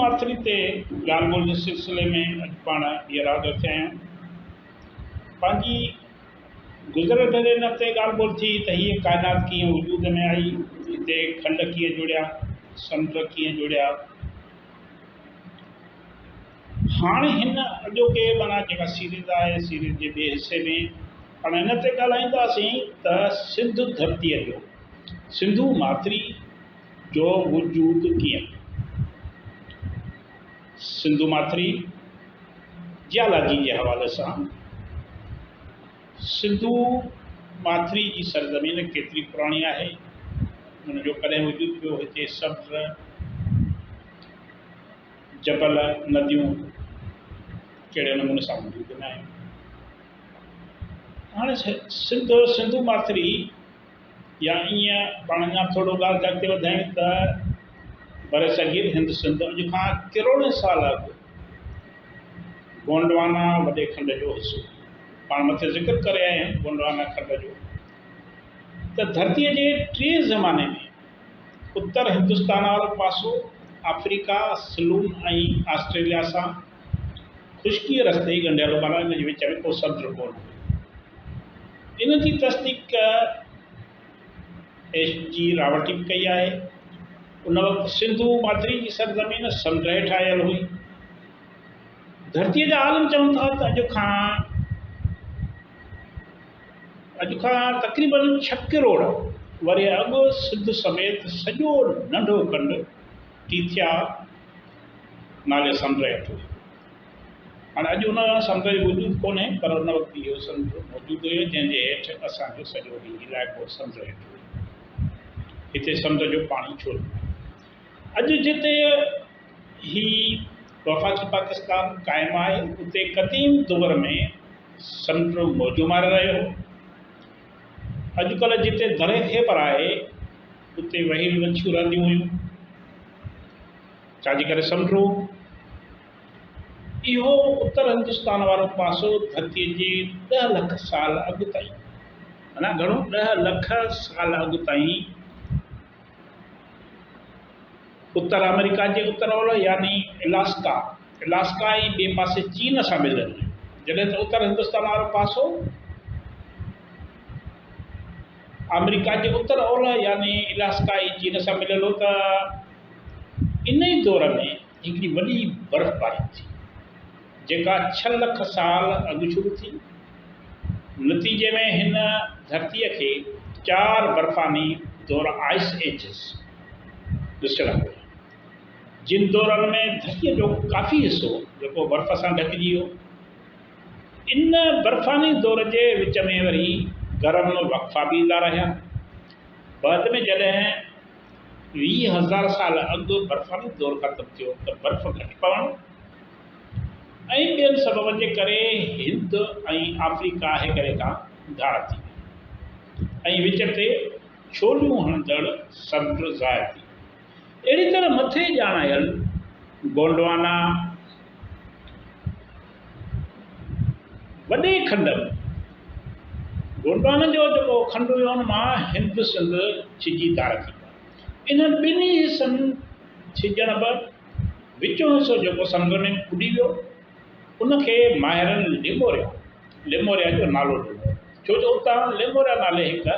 माथिरी ते ॻाल्हि ॿोल जे सिलसिले में अॼु पाण इहा राॻ थिया आहियूं। पंहिंजी गुज़िरियल ॾींहं ते ॻाल्हि ॿोल थी त हीअ काइनात कीअं वजूद में आई, हिते खंड कीअं जुड़िया, समुंड कीअं जुड़िया। हाणे हिन अॼोके माना जेका सीरीज़ आहे, सीरीज़ जे ॿिए हिसे में पाण हिन ते ॻाल्हाईंदासीं त सिंधु धरतीअ जो, सिंधु माथिरी जो वजूद कीअं। सिंधु माथिरी जियालॉजी जे हवाले सां सिंधु माथिरी जी सरज़मीन केतिरी पुराणी आहे, हुनजो कॾहिं वजूद पियो, हिते समुंड, जबल, नदियूं कहिड़े नमूने सां वजूद में आहिनि। हाणे सिंधु माथिरी या ईअं पाण अञा थोरो ॻाल्हि अॻिते वधायूं त बर सगीर हिंद सिंध अॼु खां करोड़े साल अॻु गोंडवाना वॾे खंड जो हिसो, पाण मथे ज़िक्र करे आया आहियूं गोंडवाना खंड जो, त धरतीअ जे टे ज़माने में उत्तर हिंदुस्तान वारो पासो अफ्रीका, सिलून ऐं ऑस्ट्रेलिया सां ख़ुश्कीअ रस्ते ई ॻंढियल, माना इन जे विच में को समुंड कोन। इन जी तस्दीक एच जी रावटी बि कई आहे। उन वक़्तु सिंधु माथिरी जी सरज़मीन समुंड हेठि आयल हुई। धरतीअ जा आलम चवनि था त अॼु खां तक़रीबन 6 करोड़ वरे अॻु सिंध समेत सॼो नंढो खंड टीथिया नाले समुंड हेठि हुई। हाणे अॼु उन समुंड जो वजूद कोन्हे, पर उन वक़्तु इहो समुंड मौजूदु हुयो जंहिंजे हेठि असांजो सॼो ही इलाइक़ो समुंड हेठि हुयो। हिते समुंड जो पाणी छो अॼु जिते ही वफ़ाक़ी पाकिस्तान क़ाइमु आहे, उते क़दीम दौर में समुंड मौजू मारे रहियो हो। अॼुकल्ह जिते दरे ख़ैबर आहे उते वहील मच्छियूं रहंदियूं हुयूं, छाजे करे समुंड हो। इहो उत्तर हिंदुस्तान वारो पासो धरतीअ जे 10 लख साल अॻु ताईं, माना घणो 10 लख साल अॻु ताईं उत्तर अमेरिका जे उत्तर ओलह यानी इलास्का ऐं ॿिए पासे चीन सां मिलियल, जॾहिं त उत्तर हिंदुस्तान वारो पासो अमेरिका जे उत्तर ओलह यानी इलास्का ऐं चीन सां मिलियल हो। त इन ई दौर में हिकिड़ी वॾी बर्फ़बारी थी जेका 6 लख साल अॻु शुरू थी। नतीजे में हिन धरतीअ खे 4 बर्फ़ानी दौर आइस एजिस ॾिसण पियो, जिन दौरनि में धरतीअ जो काफ़ी हिसो जेको बर्फ़ सां ढकिजी वियो। इन बर्फ़ानी दौर जे विच में वरी गरम वक़फ़ा बि ईंदा रहिया। बाद में जॾहिं 20,000 साल अॻु बर्फ़ानी दौर ख़तमु थियो त बर्फ़ घटि पवणु ऐं ॿियनि सबबनि जे करे हिंद ऐं अफ्रीका हिकिड़े खां धार थी ऐं विच ते छोलियूं हणंदड़ समुंड ज़ाहिर थी। अहिड़ी तरह मथे ॼाण आयल गोंडवाना वॾे खंड में, गोंडवाना जो जेको खंड हुयो हुन मां हिंद सिंध छिजी धार थी। इन्हनि ॿिन्ही हिसनि छिजण बि विचो हिसो जेको समुंड में बुॾी वियो, उनखे माहिरनि लेमोरिया जो नालो ॾिनो, छो जो उतां लेमोरिया नाले हिकु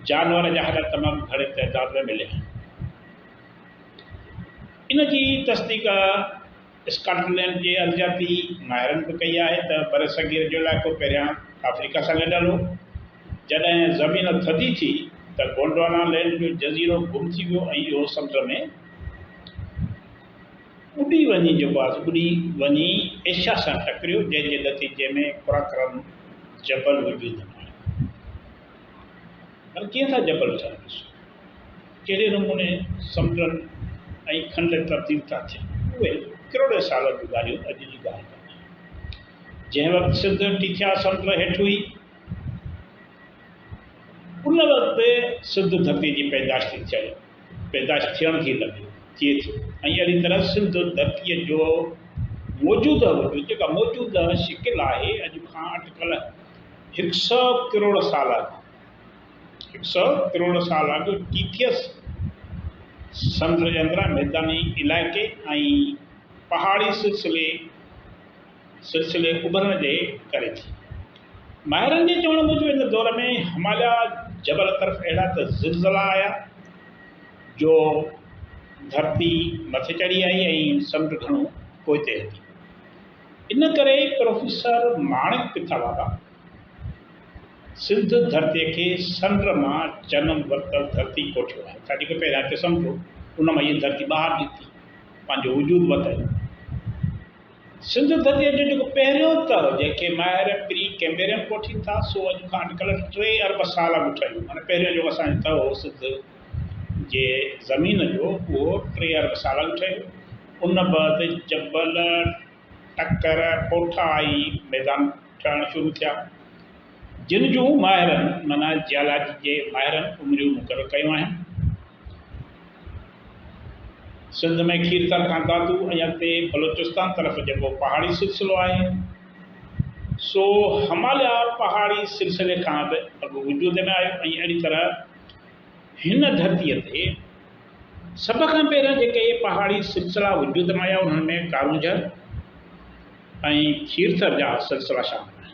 जानवर जा हॾ तमामु घणे तइदाद में मिलिया आहिनि। इन जी तस्दीक स्कॉटलैंड जे अर्जाती माहिरनि बि कई आहे त बर सगीर जो इलाइक़ो पहिरियां अफ्रीका सां गॾियल हो। जॾहिं ज़मीन थधी थी त गोंडवाना लैंड जो जज़ीरो गुम थी वियो ऐं इहो समुंड में ॿुॾी वञी एशिया सां टकरियो, जंहिंजे नतीजे में कुराक्रम जबल वजूद में आयो। पर कीअं था जबल ठहनि, कहिड़े नमूने समुंडनि ऐं खंड तब्दील था थियनि, उहे करोड़े साल जूं ॻाल्हियूं अॼु जी ॻाल्हि कान्हे। जंहिं वक़्तु सिंध टीथिया समुंड हेठि हुई, उन वक़्तु सिंध धरती जी पैदाश थियण थी लॻी थिए थी। ऐं अहिड़ी तरह सिंध धरतीअ जो मौजूदा वजूद जेका मौजूदा शिकिल आहे अॼु खां अटकल 100 करोड़ साल अॻु 100 करोड़ साल अॻु टीथियस समुंड जे अंदरां मैदानी इलाइक़े ऐं पहाड़ी सिलसिले उभरण जे करे थी। माहिरनि जे चवण मूजिबि इन दौर में हिमालय जबल तरफ़ अहिड़ा त ज़िलज़ला आया जो धरती मथे चढ़ी आई ऐं समुंड घणो पोइते हली। इन करे प्रोफेसर माणिक पिथावाला सिंध धरतीअ खे समुंड मां जनम वरितल धरती कोठियो आहे। छा जेको पहिरियां क़िस्म थियो उन मां इहा धरती ॿाहिरि निकिती, पंहिंजो वजूद वधायो। सिंध धरतीअ जो जेको पहिरियों तर जंहिंखे माहिर प्री कैम्बेरियन कोठीनि था, सो अॼु खां अॼुकल्ह 3 अरब साल अॻु ठहियो। माना पहिरियों जेको असांजो तव हो सिंध जे ज़मीन जो उहो 3 अरब साल अॻु ठहियो। उन बैदि जबल टकर कोठा ऐं मैदान ठहणु शुरू थिया, जिन जूं माहिरनि माना जियालॉजी जे माहिरनि उमिरियूं मुक़ररु कयूं आहिनि। सिंध में खीरथर खां दादू ऐं अॻिते बलोचिस्तान तरफ़ जेको पहाड़ी सिलसिलो आहे, सो हिमालय पहाड़ी सिलसिले खां बि अॻु वजूद में आयो। ऐं अहिड़ी तरह हिन धरतीअ ते सभ खां पहिरियों जेके पहाड़ी सिलसिला वजूद में आया उन्हनि में कारूंझर ऐं खीरथर जा सिलसिला शामिल आहिनि।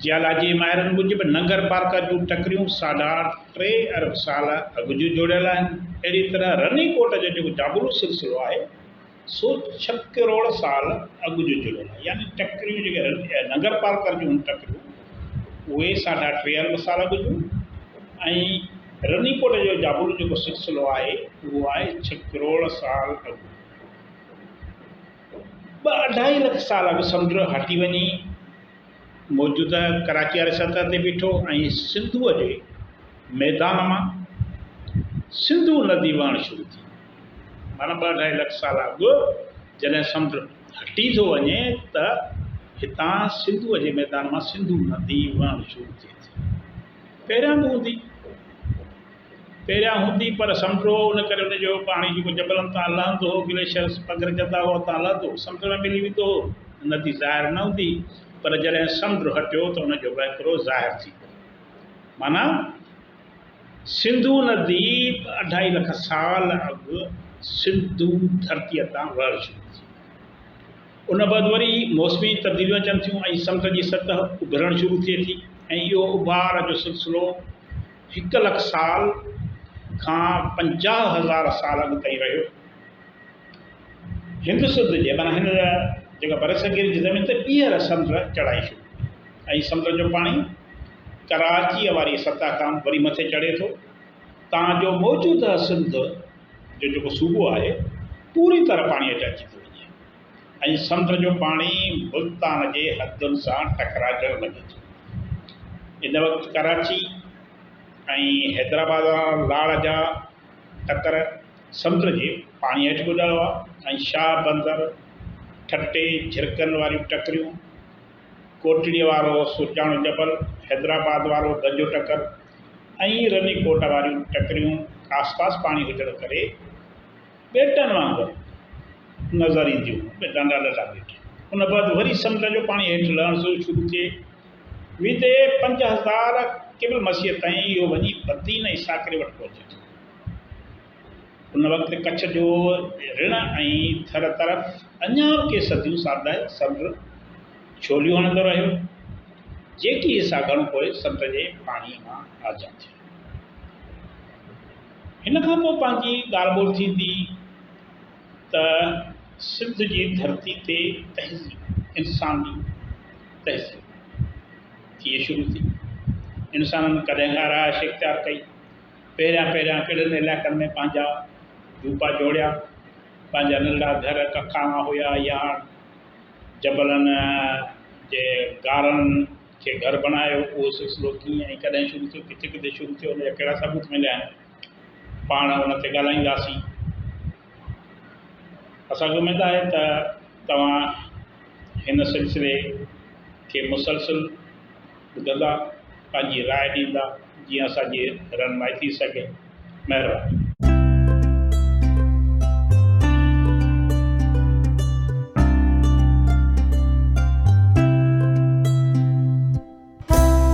जियालॉजी माहिरनि मूजिबि नंगर पार्कर जूं टकरियूं 3.5 अरब साल अॻु जूं जोड़ियल आहिनि। अहिड़ी तरह रनीकोट जो जेको जाबुलू सिलसिलो आहे सो 6 करोड़ साल अॻु जो जुड़ियल आहे। यानी टकरियूं जेके नंगर पार्कर जूं टकरियूं उहे 3.5 अरब साल अॻु जूं, ऐं रनीकोट जो जाबुलू जेको सिलसिलो आहे उहो आहे 6 करोड़ साल अॻु। 2-2.5 लख साल अॻु समुंड हटी वञी मौजूदा कराची वारे सतह ते बीठो ऐं सिंधूअ जे मैदान मां सिंधू नदी वहणु शुरू थी। माना 2-2.5 लख साल अॻु जॾहिं समुंड हटी थो वञे त हितां सिंधूअ जे मैदान मां सिंधू नदी वहणु शुरू थिए थी। पहिरियां हूंदी पर समुंड उन करे उनजो पाणी जेको जबलनि तां लहंदो हो, ग्लेशियर्स पघरजंदा हुआ तां लहंदो, समुंड में मिली वेंदो हो, नदी ज़ाहिर न हूंदी। पर जॾहिं समुंड हटियो त उनजो वहिकिरो ज़ाहिर थी वियो। माना सिंधू नदी 2.5 लख साल अॻु सिंधू धरतीअ तां वहणु शुरू थी। उन बैदि वरी मौसमी तब्दीलियूं अचनि थियूं ऐं समुंड जी सतह उभरणु शुरू थिए थी ऐं इहो उभार जो सिलसिलो 1 लख साल खां 50,000 साल अॻु ताईं रहियो। हिंद सिंध जे माना हिन जेका बरसगीर जी ज़मीन ते ॿीहर समुंड चढ़ाई शुरू ऐं समुंड जो पाणी कराचीअ वारी सतह खां वरी मथे चढ़े थो। तव्हांजो मौजूदा सिंध जो जेको सूबो आहे पूरी तरह पाणीअ ते अची थो वञे ऐं समुंड जो पाणी मुल्तान जे हदुनि सां टकराइजणु लॻे थो। इन वक़्तु कराची ऐं हैदराबाद लाड़ जा टकर समुंड जे पाणी हेठि ॿुॾल हुआ ऐं शाह बंदर ठटे झिरकनि वारियूं टकरियूं, कोटड़ीअ वारो सुजाणो जबल, हैदराबाद वारो गजो टकर ऐं रनीकोट वारियूं टकरियूं आसपास पाणी हुजण करे ॿेटनि वांगुरु नज़र ईंदियूं, नंढा नंढा ॿेट। उन बैदि वरी समुंड जो पाणी हेठि लहणु शुरू थिए। विदे 5000 क़िबल मसीह ताईं इहो वञी बदीन ऐं साकरे वटि पहुचे थो। उन वक़्तु कच्छ जो ऋण ऐं थर तरफ़ अञा के सदियूं साधाए समुंड छोलियूं हणंदो रहियो, जेकी हिसा घणो पोइ समुंड जे पाणीअ मां आज़ादु थियो। हिन खां पोइ पंहिंजी ॻाल्हि ॿोल थींदी त सिंध जी धरती ते तहज़ीब, इंसानी तहज़ीब थिए शुरू थी। इंसाननि कॾहिं खां रहाइश इख़्तियार कई। पहिरियां कहिड़नि इलाइक़नि में पंहिंजा रूपा जोड़िया, पंहिंजा नंढा घर कखाना हुया या जबलनि जे गारनि खे घर बणायो। उहो सिलसिलो कीअं ऐं कॾहिं शुरू थियो, किथे शुरू थियो, उनजा कहिड़ा सबूत मिलिया आहिनि, पाण उन ते ॻाल्हाईंदासीं। असांखे उमेद आहे त तव्हां हिन सिलसिले खे मुसलसिल ॿुधंदा, पंहिंजी राय ॾींदा, जीअं असांजी रहनुमाई थी सघे। महिरबानी।